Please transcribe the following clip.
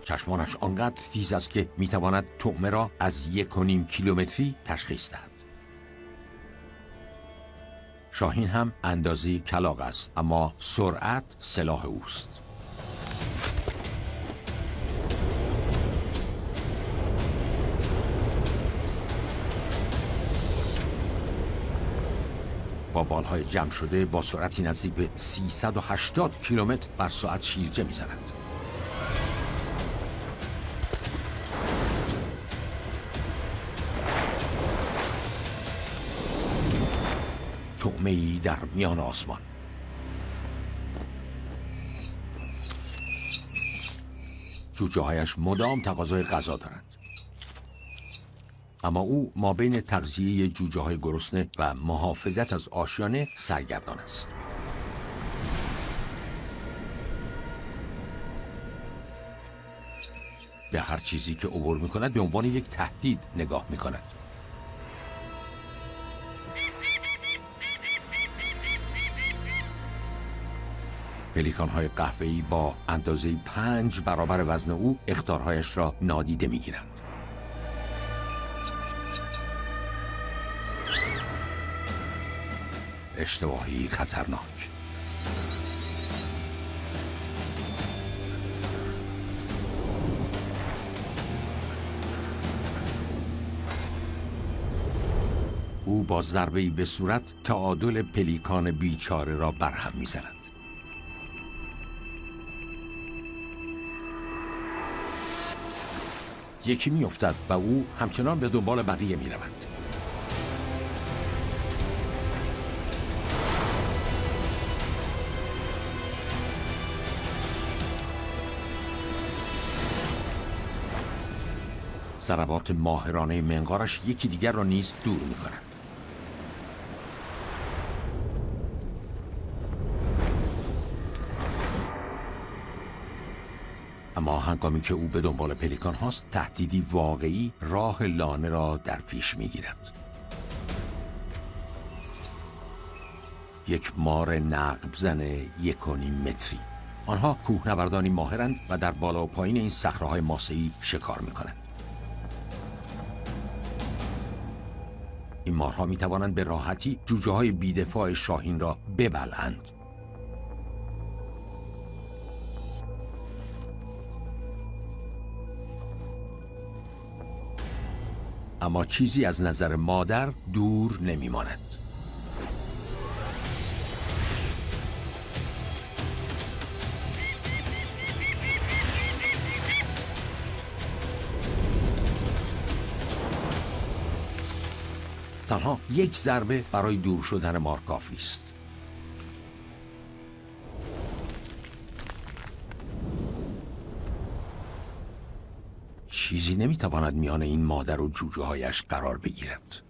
چشمانش آنقدر تیز است که میتواند طعمه را از 1.5 کیلومتری تشخیص دهد. شاهین هم اندازه کلاغ است، اما سرعت سلاح اوست. با بالهای جمع شده با سرعتی نزدیک به 380 کیلومتر بر ساعت شیرجه میزند. طعمه‌ای در میان آسمان. جوجه‌هایش مدام تقاضای غذا دارند، اما او مابین تغذیه جوجه‌های گرسنه و محافظت از آشیانه سرگردان است. به هر چیزی که عبور می‌کند به عنوان یک تهدید نگاه می‌کند. پلیکان‌های قهوه‌ای با اندازه 5 برابر وزن او اخطارهایش را نادیده می‌گیرند. اشتباهی خطرناک. او با ضربه‌ای به صورت تعادل پلیکان بیچاره را برهم می‌زند. یکی می‌افتد و او همچنان به دنبال بقیه می‌رود. ضربات ماهرانه منقارش یکی دیگر را نیز دور می‌کند. اما هنگامی که او به دنبال پلیکان هاست، تهدیدی واقعی راه لانه را در پیش می‌گیرد. یک مار نقب زن 1.5 متری. آنها کوهنوردانی ماهرند و در بالا و پایین این صخره‌های ماسه‌ای شکار می‌کنند. این مارها می توانند به راحتی جوجه های بیدفاع شاهین را ببلند. اما چیزی از نظر مادر دور نمی ماند. تنها یک ضربه برای دور شدن مار کافی است. چیزی نمیتواند میان این مادر و جوجه هایش قرار بگیرد.